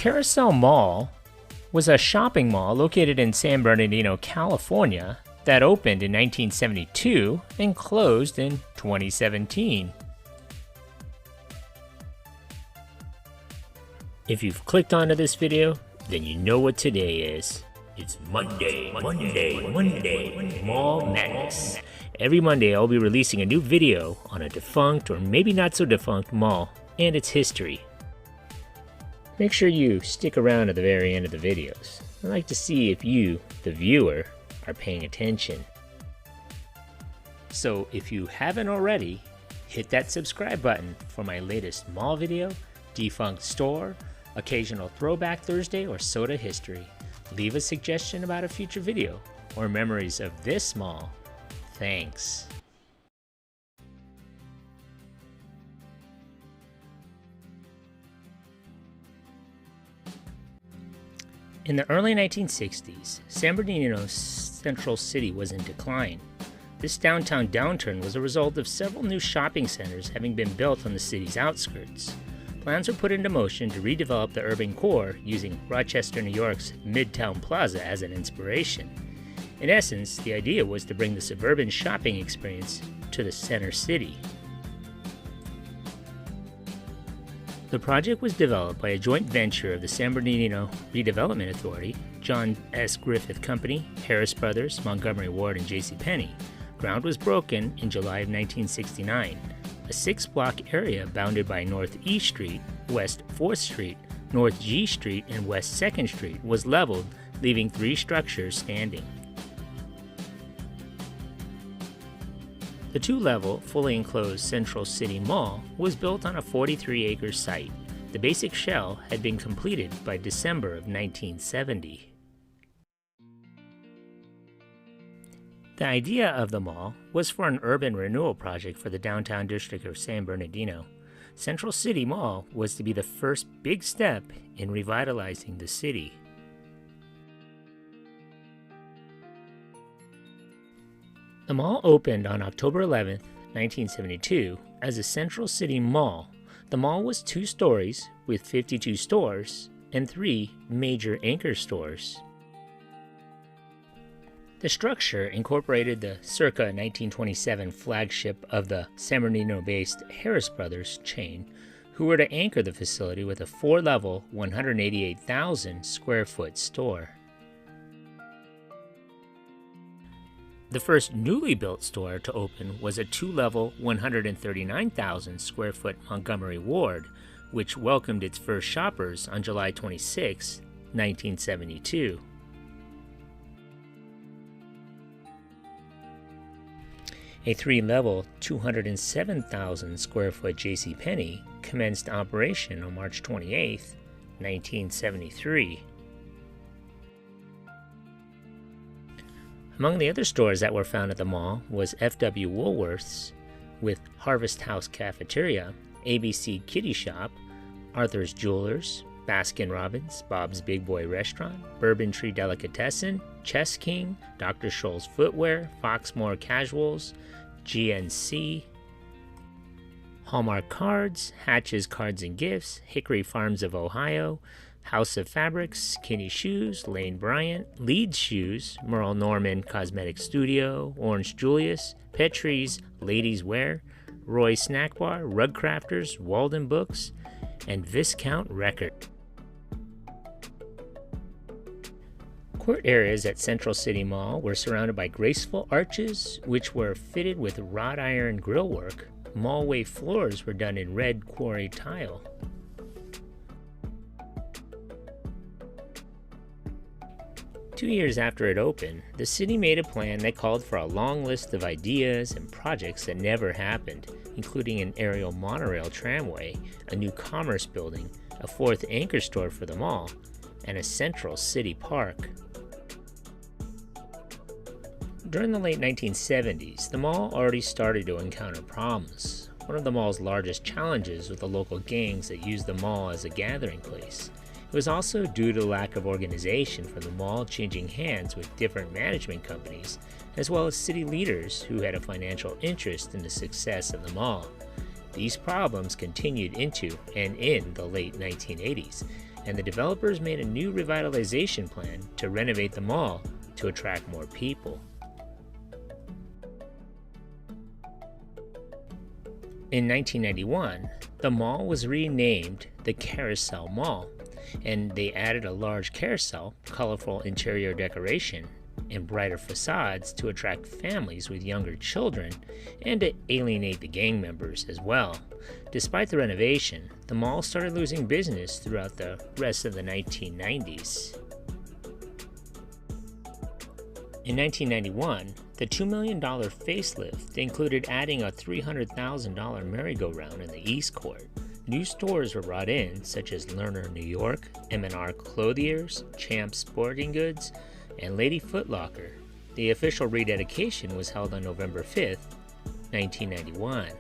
Carousel Mall was a shopping mall located in San Bernardino, California that opened in 1972 and closed in 2017. If you've clicked onto this video, then you know what today is. It's Monday, Mall Madness. Every Monday I'll be releasing a new video on a defunct or maybe not so defunct mall and its history. Make sure you stick around to the very end of the videos. I'd like to see if you, the viewer, are paying attention. So if you haven't already, hit that subscribe button for my latest mall video, defunct store, occasional throwback Thursday, or soda history. Leave a suggestion about a future video or memories of this mall. Thanks. In the early 1960s, San Bernardino's central city was in decline. This downtown downturn was a result of several new shopping centers having been built on the city's outskirts. Plans were put into motion to redevelop the urban core using Rochester, New York's Midtown Plaza as an inspiration. In essence, the idea was to bring the suburban shopping experience to the center city. The project was developed by a joint venture of the San Bernardino Redevelopment Authority, John S. Griffith Company, Harris Brothers, Montgomery Ward, and J.C. Penney. Ground was broken in July of 1969. A 6-block area bounded by North E Street, West 4th Street, North G Street, and West 2nd Street was leveled, leaving 3 structures standing. The 2-level, fully enclosed Central City Mall was built on a 43-acre site. The basic shell had been completed by December of 1970. The idea of the mall was for an urban renewal project for the downtown district of San Bernardino. Central City Mall was to be the first big step in revitalizing the city. The mall opened on October 11, 1972 as a Central City Mall. The mall was 2 stories with 52 stores and 3 major anchor stores. The structure incorporated the circa 1927 flagship of the San Bernardino-based Harris Brothers chain, who were to anchor the facility with a 4-level, 188,000 square foot store. The first newly built store to open was a 2-level, 139,000 square foot Montgomery Ward, which welcomed its first shoppers on July 26, 1972. A 3-level, 207,000 square foot J.C. Penney commenced operation on March 28, 1973. Among the other stores that were found at the mall was F.W. Woolworth's with Harvest House Cafeteria, ABC Kitty Shop, Arthur's Jewelers, Baskin-Robbins, Bob's Big Boy Restaurant, Bourbon Tree Delicatessen, Chess King, Dr. Scholl's Footwear, Foxmore Casuals, GNC, Hallmark Cards, Hatch's Cards and Gifts, Hickory Farms of Ohio, House of Fabrics, Kinney Shoes, Lane Bryant, Leeds Shoes, Merle Norman Cosmetic Studio, Orange Julius, Petrie's Ladies Wear, Roy Snack Bar, Rug Crafters, Walden Books, and Viscount Record. Court areas at Central City Mall were surrounded by graceful arches, which were fitted with wrought iron grillwork. Mallway floors were done in red quarry tile. Two years after it opened, the city made a plan that called for a long list of ideas and projects that never happened, including an aerial monorail tramway, a new commerce building, a 4th anchor store for the mall, and a Central City Park. During the late 1970s, the mall already started to encounter problems. One of the mall's largest challenges was the local gangs that used the mall as a gathering place. It was also due to the lack of organization from the mall changing hands with different management companies, as well as city leaders who had a financial interest in the success of the mall. These problems continued into and in the late 1980s, and the developers made a new revitalization plan to renovate the mall to attract more people. In 1991, the mall was renamed the Carousel Mall, and they added a large carousel, colorful interior decoration, and brighter facades to attract families with younger children and to alienate the gang members as well. Despite the renovation, the mall started losing business throughout the rest of the 1990s. In 1991, the $2 million facelift included adding a $300,000 merry-go-round in the East Court. New stores were brought in, such as Lerner New York, M&R Clothiers, Champs Sporting Goods, and Lady Foot Locker. The official rededication was held on November 5th, 1991.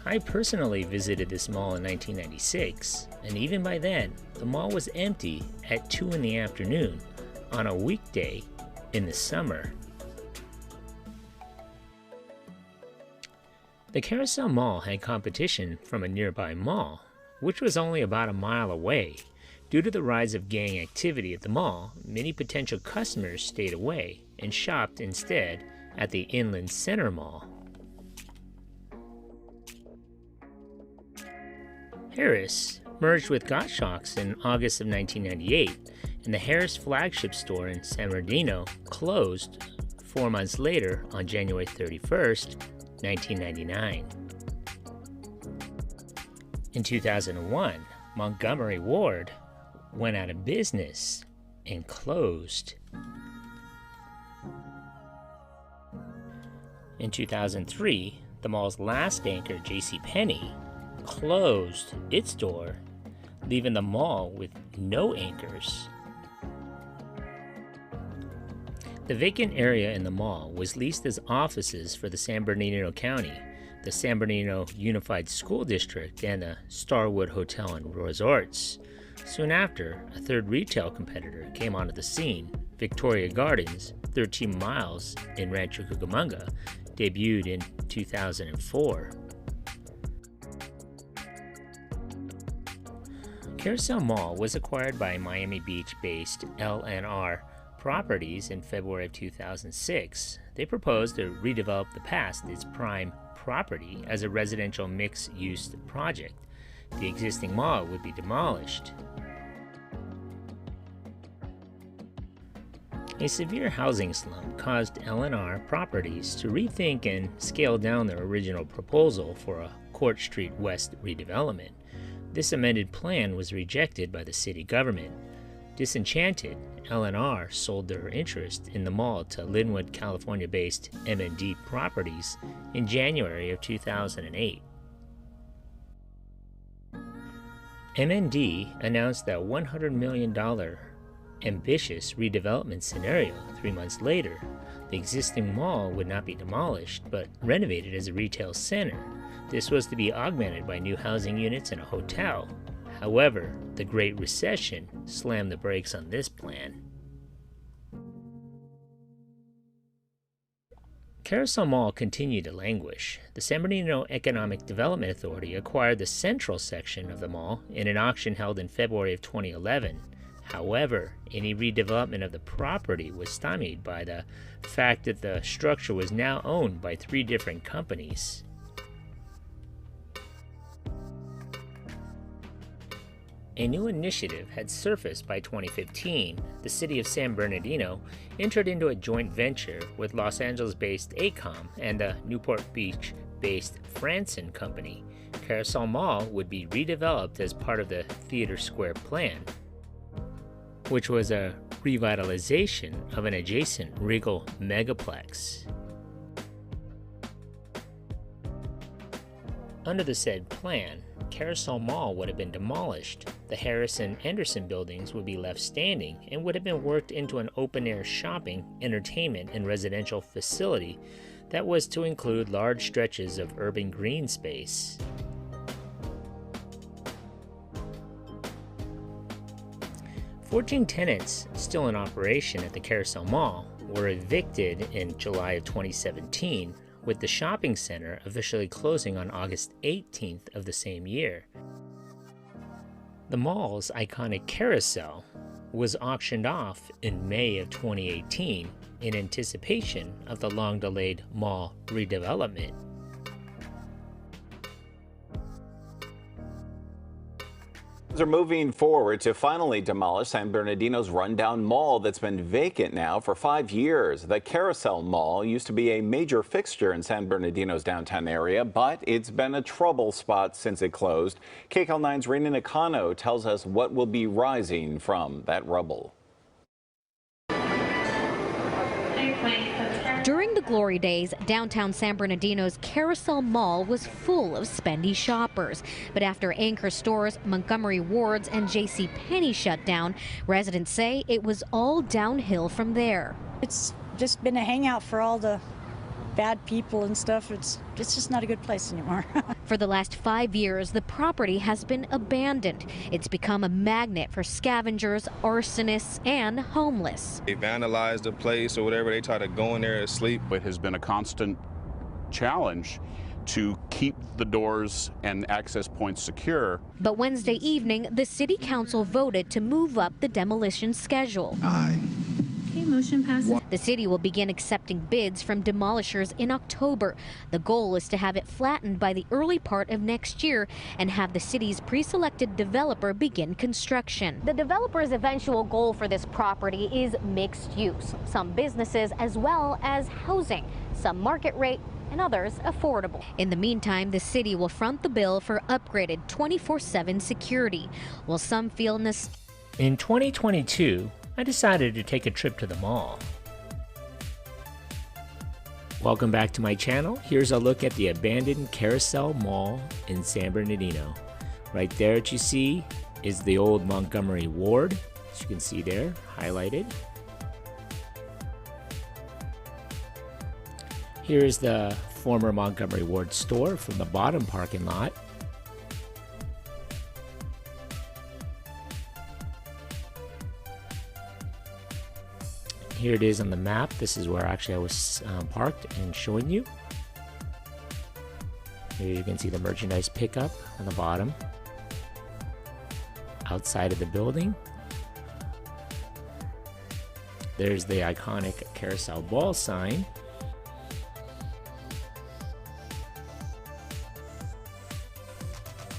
I personally visited this mall in 1996, and even by then, the mall was empty at 2 in the afternoon on a weekday in the summer. The Carousel Mall had competition from a nearby mall, which was only about a mile away. Due to the rise of gang activity at the mall, many potential customers stayed away and shopped instead at the Inland Center Mall. Harris merged with Gottschalk's in August of 1998, and the Harris flagship store in San Bernardino closed 4 months later on January 31st, 1999. In 2001, Montgomery Ward went out of business and closed. In 2003, the mall's last anchor, JCPenney, closed its door, leaving the mall with no anchors. The vacant area in the mall was leased as offices for the San Bernardino County, the San Bernardino Unified School District, and the Starwood Hotel and Resorts. Soon after, a third retail competitor came onto the scene. Victoria Gardens, 13 miles in Rancho Cucamonga, debuted in 2004. Carousel Mall was acquired by Miami Beach-based LNR Properties in February of 2006. They proposed to redevelop the past its prime property as a residential mixed-use project. The existing mall would be demolished. A severe housing slump caused LNR Properties to rethink and scale down their original proposal for a Court Street West redevelopment. This amended plan was rejected by the city government. Disenchanted, LNR sold their interest in the mall to Linwood, California-based M&D Properties in January of 2008. M&D announced a $100 million ambitious redevelopment scenario 3 months later. The existing mall would not be demolished, but renovated as a retail center. This was to be augmented by new housing units and a hotel. However, the Great Recession slammed the brakes on this plan. Carousel Mall continued to languish. The San Bernardino Economic Development Authority acquired the central section of the mall in an auction held in February of 2011. However, any redevelopment of the property was stymied by the fact that the structure was now owned by 3 different companies. A new initiative had surfaced by 2015. The city of San Bernardino entered into a joint venture with Los Angeles-based ACOM and the Newport Beach-based Franson Company. Carousel Mall would be redeveloped as part of the Theater Square plan, which was a revitalization of an adjacent Regal megaplex. Under the said plan, Carousel Mall would have been demolished. The Harris and Anderson buildings would be left standing and would have been worked into an open-air shopping, entertainment, and residential facility that was to include large stretches of urban green space. "14 tenants still in operation at the Carousel Mall were evicted in July of 2017, with the shopping center officially closing on August 18th of the same year. The mall's iconic Carousel was auctioned off in May of 2018 in anticipation of the long-delayed mall redevelopment. Are moving forward to finally demolish San Bernardino's rundown mall that's been vacant now for 5 years. The Carousel Mall used to be a major fixture in San Bernardino's downtown area, but it's been a trouble spot since it closed. KCAL 9's Rena Nakano tells us what will be rising from that rubble. During the glory days, downtown San Bernardino's Carousel Mall was full of spendy shoppers. But after anchor stores Montgomery Ward's and JCPenney shut down, residents say it was all downhill from there. It's just been a hangout for all the bad people and stuff. It's just not a good place anymore. For the last 5 years, the property has been abandoned. It's become a magnet for scavengers, arsonists, and homeless. They vandalized the place or whatever. They try to go in there and sleep. It has been a constant challenge to keep the doors and access points secure. But Wednesday evening, the city council voted to move up the demolition schedule. Aye. Motion passes. The city will begin accepting bids from demolishers in October. The goal is to have it flattened by the early part of next year and have the city's pre-selected developer begin construction. The developer's eventual goal for this property is mixed use, some businesses as well as housing, some market rate and others affordable. In the meantime, the city will front the bill for upgraded 24/7 security. While some feel In 2022, I decided to take a trip to the mall. Welcome back to my channel. Here's a look at the abandoned Carousel Mall in San Bernardino. Right there what you see is the old Montgomery Ward, as you can see there, highlighted. Here's the former Montgomery Ward store from the bottom parking lot. Here it is on the map. This is where actually I was parked and showing you. Here you can see the merchandise pickup on the bottom. Outside of the building. There's the iconic Carousel Mall sign.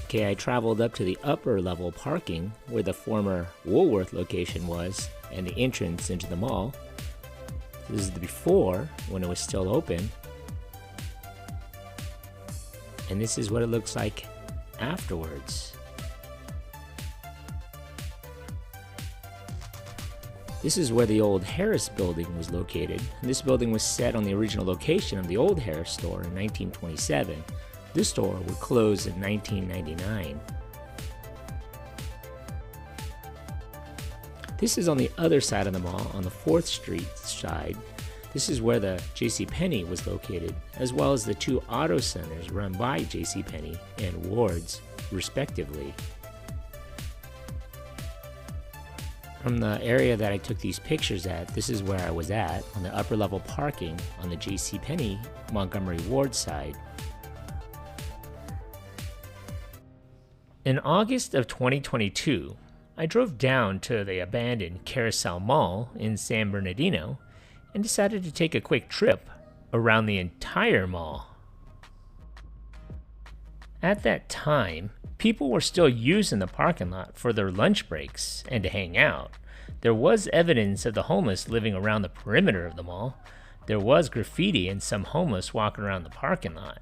Okay, I traveled up to the upper level parking where the former Woolworth location was and the entrance into the mall. This is the before, when it was still open. And this is what it looks like afterwards. This is where the old Harris building was located. This building was set on the original location of the old Harris store in 1927. This store would close in 1999. This is on the other side of the mall, on the 4th Street side. This is where the JCPenney was located, as well as the two auto centers run by JCPenney and Ward's, respectively. From the area that I took these pictures at, this is where I was at, on the upper level parking on the JCPenney Montgomery Ward side. In August of 2022, I drove down to the abandoned Carousel Mall in San Bernardino and decided to take a quick trip around the entire mall. At that time, people were still using the parking lot for their lunch breaks and to hang out. There was evidence of the homeless living around the perimeter of the mall. There was graffiti and some homeless walking around the parking lot.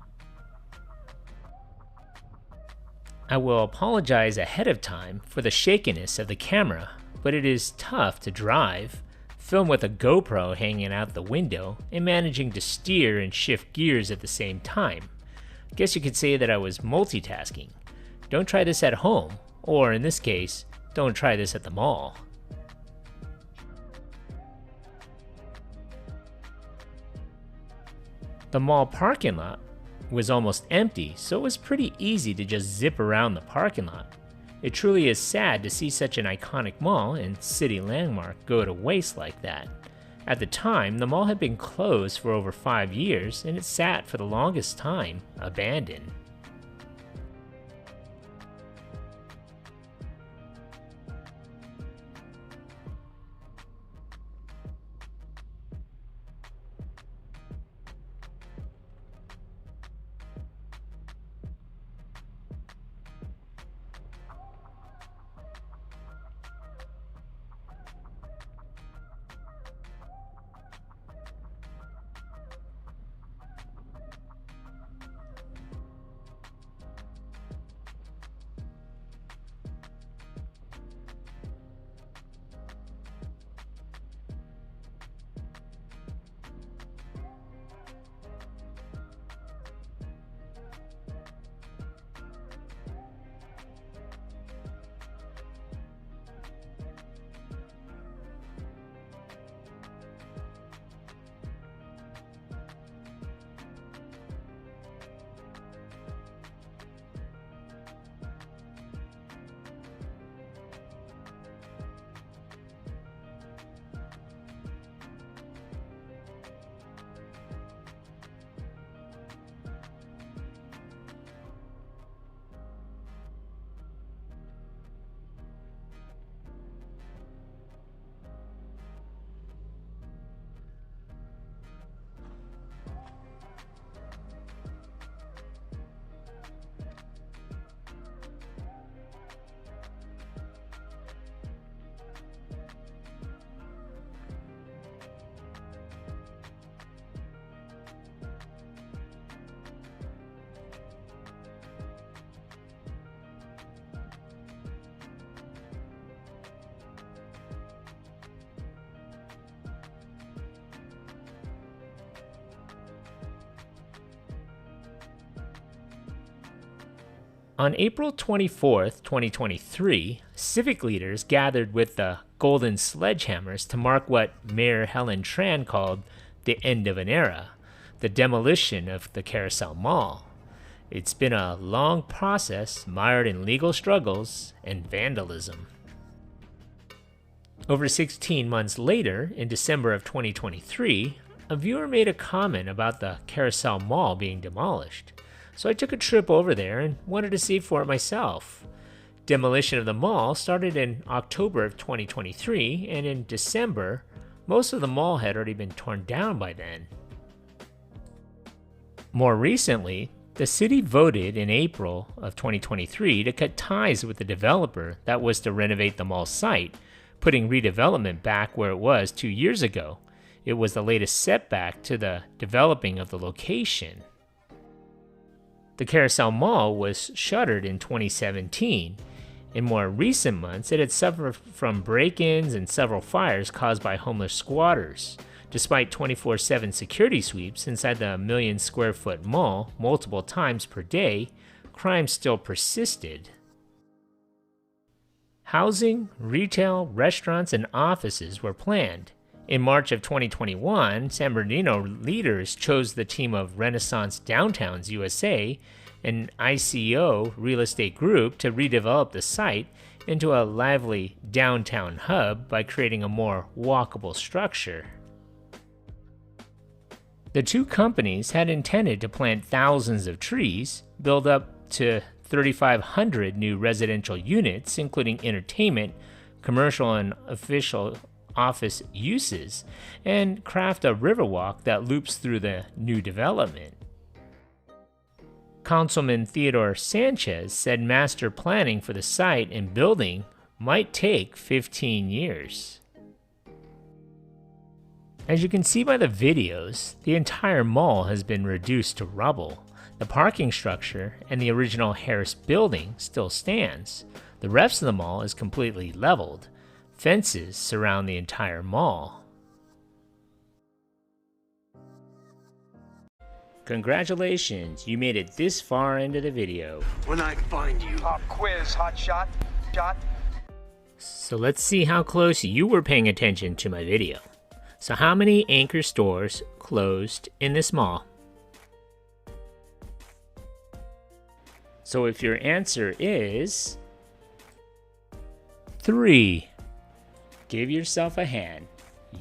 I will apologize ahead of time for the shakiness of the camera, but it is tough to drive, film with a GoPro hanging out the window, and managing to steer and shift gears at the same time. I guess you could say that I was multitasking. Don't try this at home, or in this case, don't try this at the mall. The mall parking lot was almost empty, so it was pretty easy to just zip around the parking lot. It truly is sad to see such an iconic mall and city landmark go to waste like that. At the time, the mall had been closed for over 5 years, and it sat for the longest time abandoned. On April 24, 2023, civic leaders gathered with the Golden Sledgehammers to mark what Mayor Helen Tran called the end of an era, the demolition of the Carousel Mall. It's been a long process mired in legal struggles and vandalism. Over 16 months later, in December of 2023, a viewer made a comment about the Carousel Mall being demolished. So I took a trip over there and wanted to see for it myself. Demolition of the mall started in October of 2023, and in December, most of the mall had already been torn down by then. More recently, the city voted in April of 2023 to cut ties with the developer that was to renovate the mall site, putting redevelopment back where it was 2 years ago. It was the latest setback to the developing of the location. The Carousel Mall was shuttered in 2017. In more recent months, it had suffered from break-ins and several fires caused by homeless squatters. Despite 24/7 security sweeps inside the million-square-foot mall multiple times per day, crime still persisted. Housing, retail, restaurants, and offices were planned. In March of 2021, San Bernardino leaders chose the team of Renaissance Downtowns USA, an ICO real estate group, to redevelop the site into a lively downtown hub by creating a more walkable structure. The two companies had intended to plant thousands of trees, build up to 3,500 new residential units, including entertainment, commercial and official office uses, and craft a riverwalk that loops through the new development. Councilman Theodore Sanchez said master planning for the site and building might take 15 years. As you can see by the videos, the entire mall has been reduced to rubble. The parking structure and the original Harris building still stands. The rest of the mall is completely leveled. Fences surround the entire mall. Congratulations, you made it this far into the video. When I find you. Pop quiz, hot shot. So let's see how close you were paying attention to my video. So how many anchor stores closed in this mall? So if your answer is 3, give yourself a hand.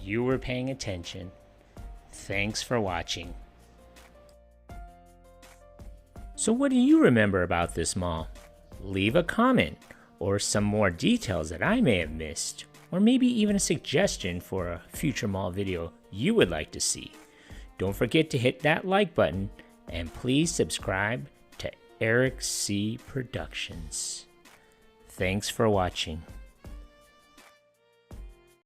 you were paying attention. Thanks for watching. So what do you remember about this mall? Leave a comment or some more details that I may have missed, or maybe even a suggestion for a future mall video you would like to see. Don't forget to hit that like button and please subscribe to Eric C. Productions. Thanks for watching.